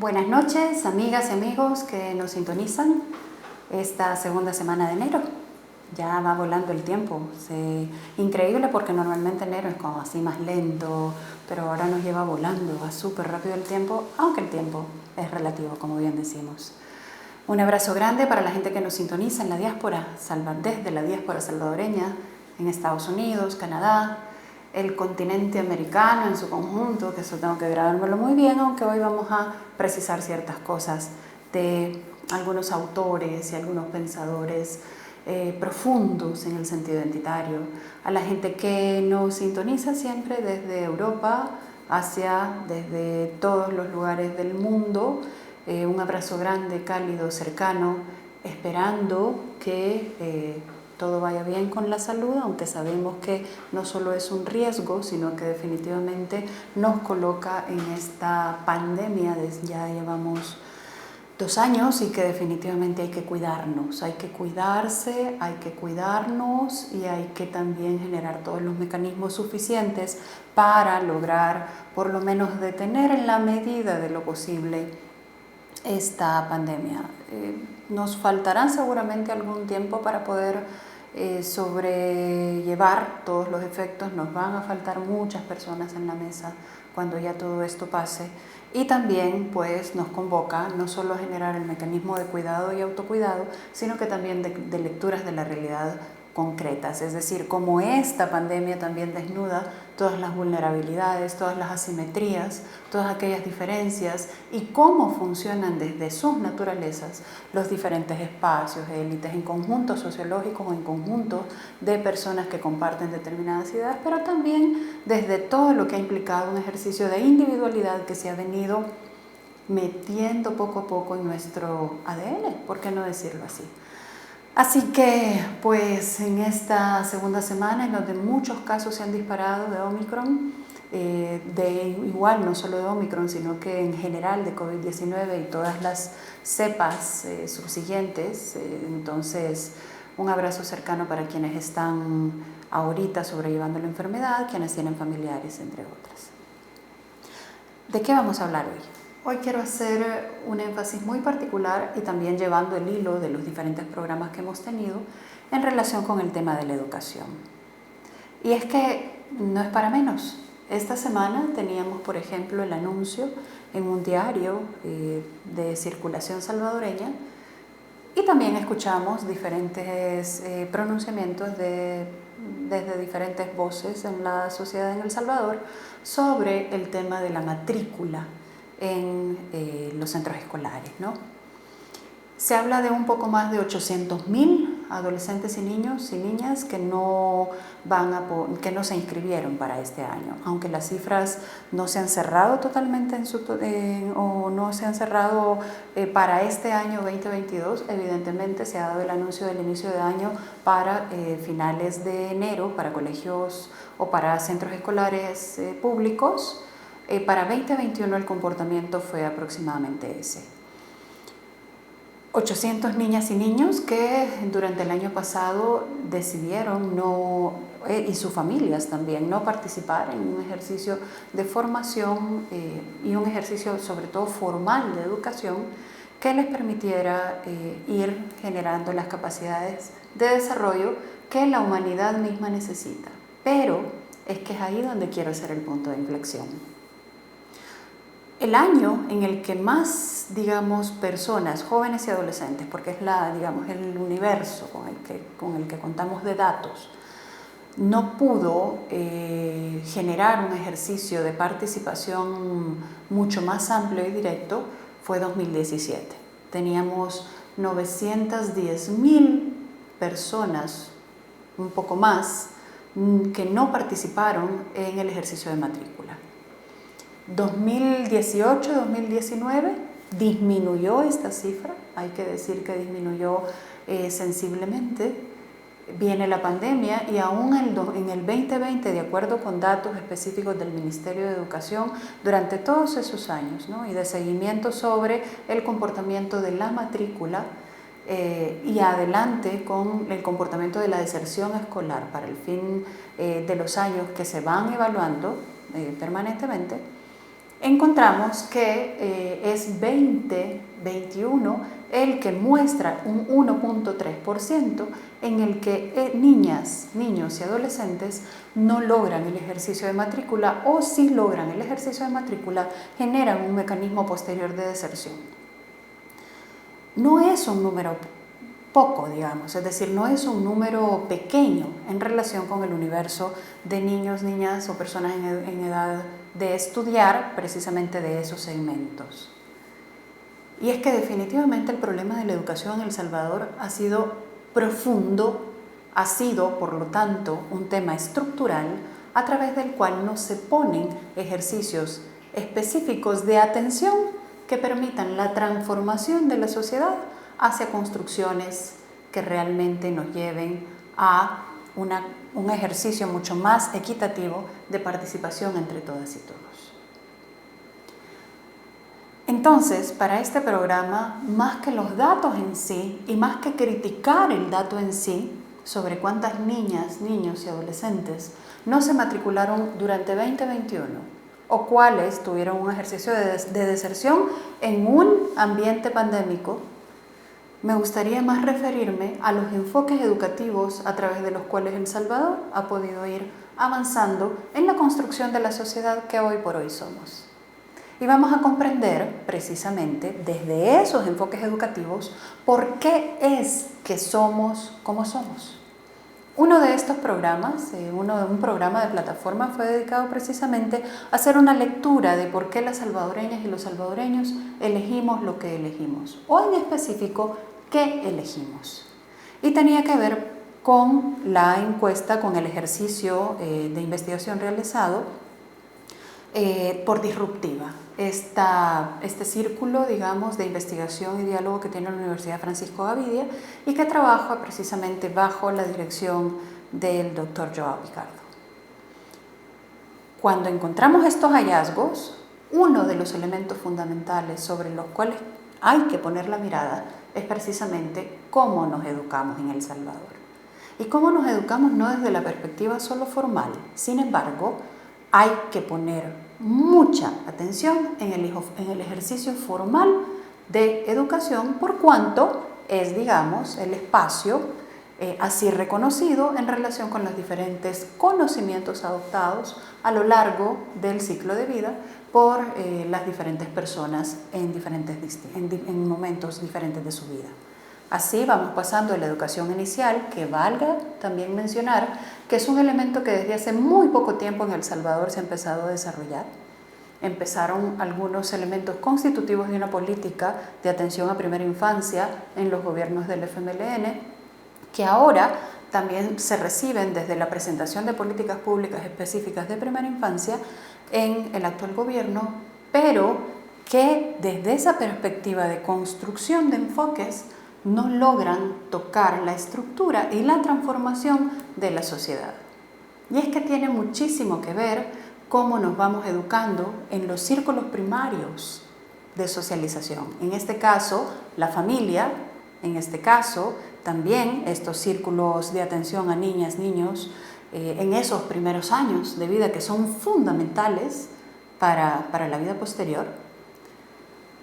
Buenas noches, amigas y amigos que nos sintonizan esta segunda semana de enero. Ya va volando el tiempo. Increíble porque normalmente enero es como así más lento, pero ahora nos lleva volando, va súper rápido el tiempo, aunque el tiempo es relativo, como bien decimos. Un abrazo grande para la gente que nos sintoniza en la diáspora, desde la diáspora salvadoreña, en Estados Unidos, Canadá, el continente americano en su conjunto, que eso tengo que grabármelo muy bien, aunque hoy vamos a precisar ciertas cosas de algunos autores y algunos pensadores profundos en el sentido identitario, a la gente que nos sintoniza siempre desde Europa, Asia, desde todos los lugares del mundo. Un abrazo grande, cálido, cercano, esperando que todo vaya bien con la salud, aunque sabemos que no solo es un riesgo, sino que definitivamente nos coloca en esta pandemia. Ya llevamos 2 años y que definitivamente hay que cuidarnos, hay que cuidarse, hay que cuidarnos y hay que también generar todos los mecanismos suficientes para lograr por lo menos detener en la medida de lo posible esta pandemia. Nos faltará seguramente algún tiempo para poder sobrellevar todos los efectos. Nos van a faltar muchas personas en la mesa cuando ya todo esto pase, y también pues nos convoca no solo a generar el mecanismo de cuidado y autocuidado, sino que también de lecturas de la realidad concretas, es decir, cómo esta pandemia también desnuda todas las vulnerabilidades, todas las asimetrías, todas aquellas diferencias y cómo funcionan desde sus naturalezas los diferentes espacios, élites, en conjuntos sociológicos o en conjuntos de personas que comparten determinadas ideas, pero también desde todo lo que ha implicado un ejercicio de individualidad que se ha venido metiendo poco a poco en nuestro ADN, ¿por qué no decirlo así? Así que, pues, en esta segunda semana, en donde muchos casos se han disparado de Omicron, igual no solo de Omicron, sino que en general de COVID-19 y todas las cepas subsiguientes, entonces un abrazo cercano para quienes están ahorita sobrellevando la enfermedad, quienes tienen familiares, entre otras. ¿De qué vamos a hablar hoy? Hoy quiero hacer un énfasis muy particular y también llevando el hilo de los diferentes programas que hemos tenido en relación con el tema de la educación. Y es que no es para menos. Esta semana teníamos, por ejemplo, el anuncio en un diario de circulación salvadoreña, y también escuchamos diferentes pronunciamientos desde diferentes voces en la sociedad en El Salvador sobre el tema de la matrícula en los centros escolares, ¿no? Se habla de un poco más de 800.000 adolescentes y niños y niñas que no se inscribieron para este año, aunque las cifras no se han cerrado totalmente o no se han cerrado para este año 2022. Evidentemente se ha dado el anuncio del inicio de año para finales de enero para colegios o para centros escolares públicos. Para 2021 el comportamiento fue aproximadamente ese. 800 niñas y niños que durante el año pasado decidieron y sus familias también, no participar en un ejercicio de formación y un ejercicio sobre todo formal de educación que les permitiera ir generando las capacidades de desarrollo que la humanidad misma necesita. Pero es que es ahí donde quiero hacer el punto de inflexión. El año en el que más, personas, jóvenes y adolescentes, porque es el universo con el que contamos de datos, no pudo generar un ejercicio de participación mucho más amplio y directo, fue 2017. Teníamos 910.000 personas, un poco más, que no participaron en el ejercicio de matrícula. 2018-2019 disminuyó esta cifra, hay que decir que disminuyó sensiblemente. Viene la pandemia y aún en el 2020, de acuerdo con datos específicos del Ministerio de Educación, durante todos esos años, ¿no? Y de seguimiento sobre el comportamiento de la matrícula y adelante con el comportamiento de la deserción escolar para el fin de los años que se van evaluando permanentemente, encontramos que es 2021 el que muestra un 1.3% en el que niñas, niños y adolescentes no logran el ejercicio de matrícula, o si logran el ejercicio de matrícula generan un mecanismo posterior de deserción. No es un número poco, digamos, es decir, no es un número pequeño en relación con el universo de niños, niñas o personas en edad de estudiar precisamente de esos segmentos. Y es que definitivamente el problema de la educación en El Salvador ha sido profundo, ha sido, por lo tanto, un tema estructural a través del cual no se ponen ejercicios específicos de atención que permitan la transformación de la sociedad hacia construcciones que realmente nos lleven a un ejercicio mucho más equitativo de participación entre todas y todos. Entonces, para este programa, más que los datos en sí y más que criticar el dato en sí sobre cuántas niñas, niños y adolescentes no se matricularon durante 2021 o cuáles tuvieron un ejercicio de deserción en un ambiente pandémico, me gustaría más referirme a los enfoques educativos a través de los cuales El Salvador ha podido ir avanzando en la construcción de la sociedad que hoy por hoy somos. Y vamos a comprender precisamente desde esos enfoques educativos por qué es que somos como somos. Uno de estos programas, un programa de plataforma, fue dedicado precisamente a hacer una lectura de por qué las salvadoreñas y los salvadoreños elegimos lo que elegimos, o en específico, qué elegimos. Y tenía que ver con la encuesta, con el ejercicio de investigación realizado por Disruptiva, este círculo, digamos, de investigación y diálogo que tiene la Universidad Francisco Gavidia y que trabaja precisamente bajo la dirección del doctor Joao Picardo. Cuando encontramos estos hallazgos, uno de los elementos fundamentales sobre los cuales hay que poner la mirada es precisamente cómo nos educamos en El Salvador. Y cómo nos educamos no desde la perspectiva solo formal, sin embargo, hay que poner mucha atención en el ejercicio formal de educación, por cuanto es, digamos, el espacio así reconocido en relación con los diferentes conocimientos adoptados a lo largo del ciclo de vida por las diferentes personas en momentos diferentes de su vida. Así vamos pasando de la educación inicial, que valga también mencionar que es un elemento que desde hace muy poco tiempo en El Salvador se ha empezado a desarrollar. Empezaron algunos elementos constitutivos de una política de atención a primera infancia en los gobiernos del FMLN, que ahora también se reciben desde la presentación de políticas públicas específicas de primera infancia en el actual gobierno, pero que desde esa perspectiva de construcción de enfoques no logran tocar la estructura y la transformación de la sociedad. Y es que tiene muchísimo que ver cómo nos vamos educando en los círculos primarios de socialización. En este caso, la familia, en este caso, también estos círculos de atención a niñas, niños, en esos primeros años de vida que son fundamentales para la vida posterior,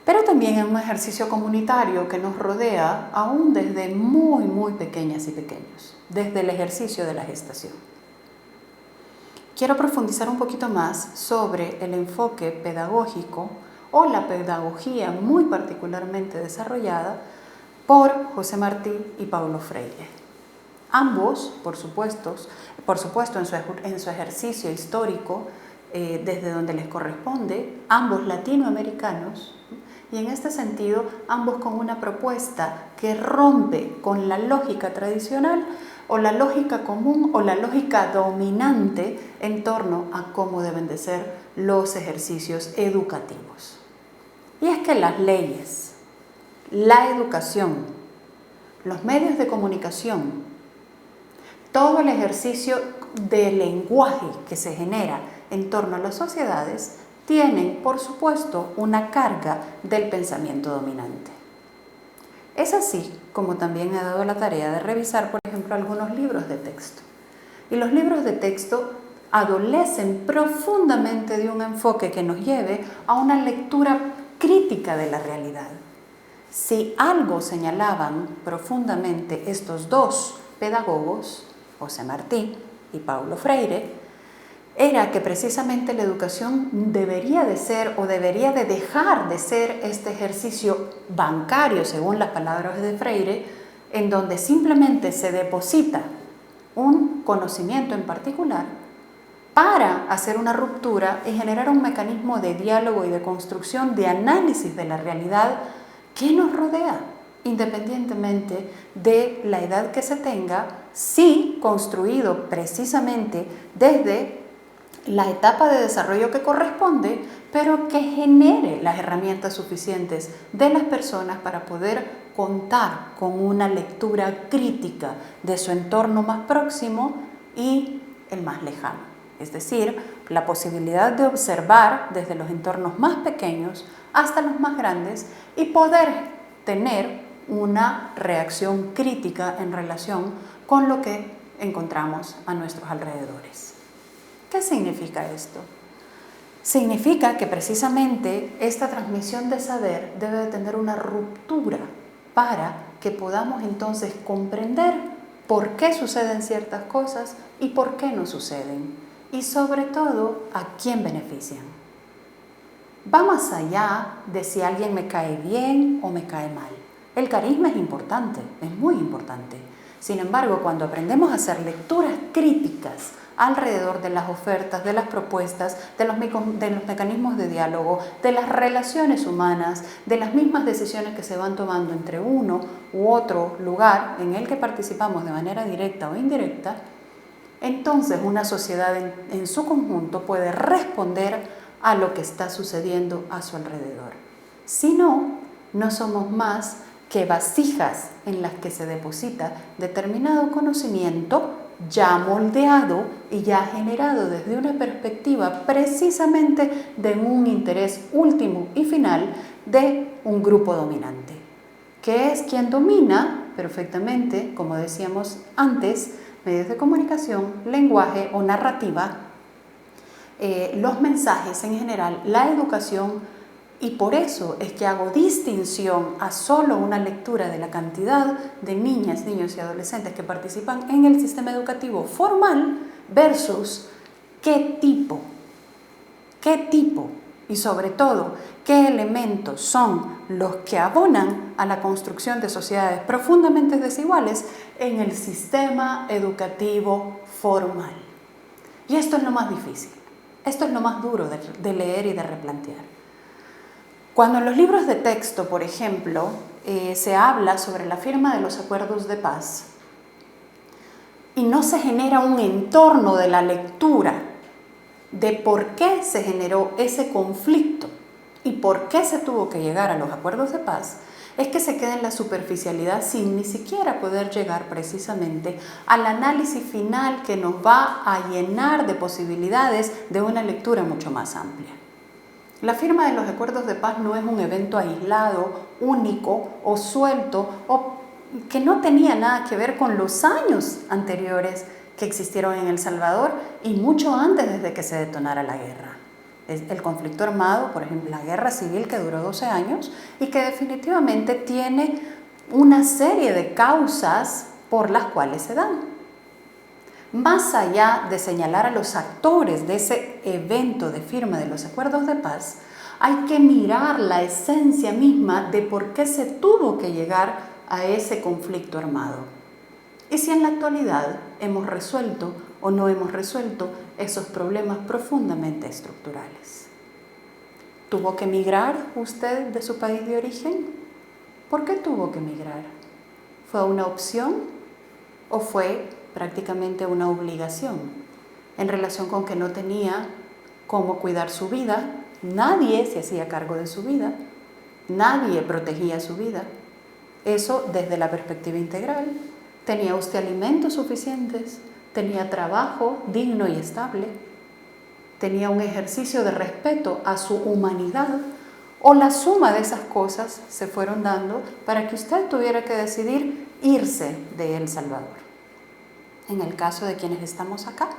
pero también en un ejercicio comunitario que nos rodea aún desde muy, muy pequeñas y pequeños, desde el ejercicio de la gestación. Quiero profundizar un poquito más sobre el enfoque pedagógico o la pedagogía muy particularmente desarrollada por José Martí y Paulo Freire. Ambos, por supuesto en su ejercicio histórico, desde donde les corresponde, ambos latinoamericanos, y en este sentido ambos con una propuesta que rompe con la lógica tradicional o la lógica común o la lógica dominante en torno a cómo deben de ser los ejercicios educativos. Y es que las leyes, la educación, los medios de comunicación, todo el ejercicio de lenguaje que se genera en torno a las sociedades tienen, por supuesto, una carga del pensamiento dominante. Es así como también he dado la tarea de revisar, por ejemplo, algunos libros de texto. Y los libros de texto adolecen profundamente de un enfoque que nos lleve a una lectura crítica de la realidad. Si algo señalaban profundamente estos dos pedagogos, José Martí y Paulo Freire, era que precisamente la educación debería de ser o debería de dejar de ser este ejercicio bancario, según las palabras de Freire, en donde simplemente se deposita un conocimiento en particular para hacer una ruptura y generar un mecanismo de diálogo y de construcción, de análisis de la realidad que nos rodea, independientemente de la edad que se tenga, sí construido precisamente desde la etapa de desarrollo que corresponde, pero que genere las herramientas suficientes de las personas para poder contar con una lectura crítica de su entorno más próximo y el más lejano. Es decir, la posibilidad de observar desde los entornos más pequeños hasta los más grandes y poder tener una reacción crítica en relación con lo que encontramos a nuestros alrededores. ¿Qué significa esto? Significa que precisamente esta transmisión de saber debe de tener una ruptura para que podamos entonces comprender por qué suceden ciertas cosas y por qué no suceden. Y sobre todo, a quién benefician. Va más allá de si alguien me cae bien o me cae mal. El carisma es importante, es muy importante. Sin embargo, cuando aprendemos a hacer lecturas críticas alrededor de las ofertas, de las propuestas, de los mecanismos de diálogo, de las relaciones humanas, de las mismas decisiones que se van tomando entre uno u otro lugar en el que participamos de manera directa o indirecta, entonces una sociedad en su conjunto puede responder a lo que está sucediendo a su alrededor. Si no, no somos más que vasijas en las que se deposita determinado conocimiento ya moldeado y ya generado desde una perspectiva precisamente de un interés último y final de un grupo dominante, que es quien domina perfectamente, como decíamos antes, medios de comunicación, lenguaje o narrativa, los mensajes en general, la educación, y por eso es que hago distinción a solo una lectura de la cantidad de niñas, niños y adolescentes que participan en el sistema educativo formal versus qué tipo y sobre todo qué elementos son los que abonan a la construcción de sociedades profundamente desiguales en el sistema educativo formal. Y esto es lo más difícil, esto es lo más duro de leer y de replantear. Cuando en los libros de texto, por ejemplo, se habla sobre la firma de los acuerdos de paz y no se genera un entorno de la lectura de por qué se generó ese conflicto y por qué se tuvo que llegar a los acuerdos de paz, es que se queda en la superficialidad sin ni siquiera poder llegar precisamente al análisis final que nos va a llenar de posibilidades de una lectura mucho más amplia. La firma de los acuerdos de paz no es un evento aislado, único o suelto o que no tenía nada que ver con los años anteriores que existieron en El Salvador y mucho antes desde que se detonara la guerra. El conflicto armado, por ejemplo, la guerra civil que duró 12 años y que definitivamente tiene una serie de causas por las cuales se dan. Más allá de señalar a los actores de ese evento de firma de los acuerdos de paz, hay que mirar la esencia misma de por qué se tuvo que llegar a ese conflicto armado. Y si en la actualidad hemos resuelto o no hemos resuelto esos problemas profundamente estructurales. ¿Tuvo que emigrar usted de su país de origen? ¿Por qué tuvo que emigrar? ¿Fue una opción o fue prácticamente una obligación en relación con que no tenía cómo cuidar su vida? Nadie se hacía cargo de su vida, nadie protegía su vida. Eso desde la perspectiva integral. ¿Tenía usted alimentos suficientes? ¿Tenía trabajo digno y estable? ¿Tenía un ejercicio de respeto a su humanidad? ¿O la suma de esas cosas se fueron dando para que usted tuviera que decidir irse de El Salvador? En el caso de quienes estamos acá,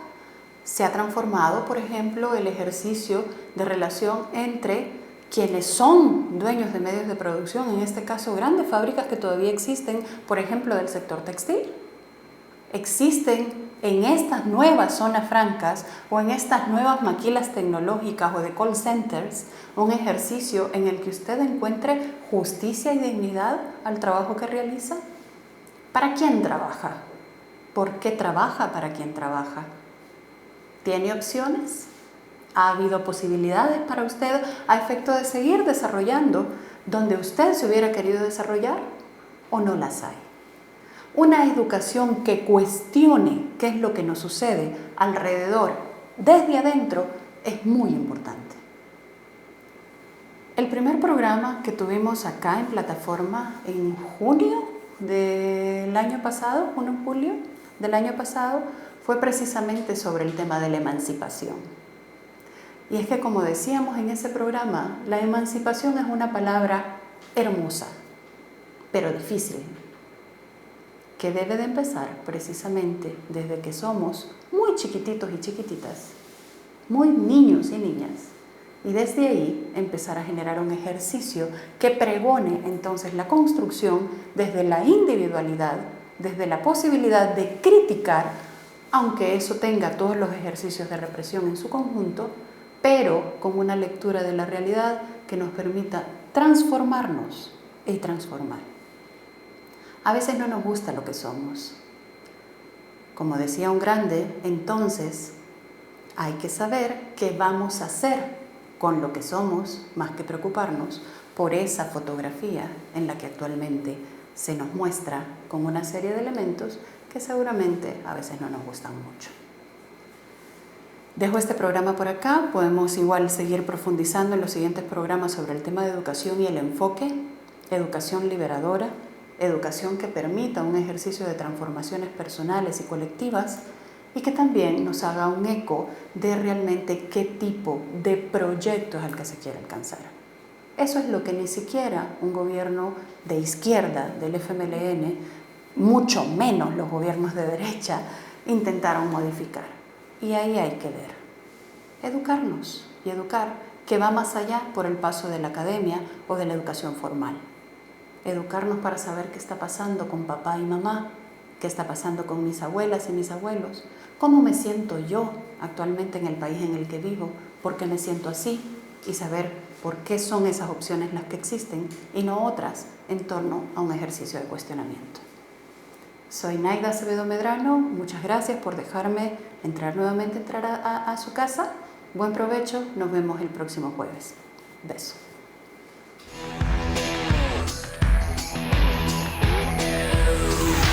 Se ha transformado, por ejemplo, el ejercicio de relación entre quienes son dueños de medios de producción, en este caso grandes fábricas que todavía existen, por ejemplo, del sector textil. Existen en estas nuevas zonas francas o en estas nuevas maquilas tecnológicas o de call centers un ejercicio en el que usted encuentre justicia y dignidad al trabajo que realiza. ¿Para quién trabaja? ¿Por qué trabaja para quien trabaja? ¿Tiene opciones? ¿Ha habido posibilidades para usted a efecto de seguir desarrollando donde usted se hubiera querido desarrollar o no las hay? Una educación que cuestione qué es lo que nos sucede alrededor, desde adentro, es muy importante. El primer programa que tuvimos acá en plataforma en junio del año pasado, junio-julio del año pasado, fue precisamente sobre el tema de la emancipación. Y es que, como decíamos en ese programa, la emancipación es una palabra hermosa, pero difícil, que debe de empezar precisamente desde que somos muy chiquititos y chiquititas, muy niños y niñas, y desde ahí empezar a generar un ejercicio que pregone entonces la construcción desde la individualidad, desde la posibilidad de criticar, aunque eso tenga todos los ejercicios de represión en su conjunto, pero con una lectura de la realidad que nos permita transformarnos y transformar. A veces no nos gusta lo que somos. Como decía un grande, entonces hay que saber qué vamos a hacer con lo que somos, más que preocuparnos por esa fotografía en la que actualmente se nos muestra con una serie de elementos que seguramente a veces no nos gustan mucho. Dejo este programa por acá, podemos igual seguir profundizando en los siguientes programas sobre el tema de educación y el enfoque, educación liberadora, educación que permita un ejercicio de transformaciones personales y colectivas y que también nos haga un eco de realmente qué tipo de proyecto es el que se quiere alcanzar. Eso es lo que ni siquiera un gobierno de izquierda del FMLN, mucho menos los gobiernos de derecha, intentaron modificar. Y ahí hay que ver, educarnos y educar que va más allá por el paso de la academia o de la educación formal. Educarnos para saber qué está pasando con papá y mamá, qué está pasando con mis abuelas y mis abuelos, cómo me siento yo actualmente en el país en el que vivo, por qué me siento así y saber por qué son esas opciones las que existen y no otras en torno a un ejercicio de cuestionamiento. Soy Naida Acevedo Medrano, muchas gracias por dejarme entrar nuevamente a su casa. Buen provecho, nos vemos el próximo jueves. Beso.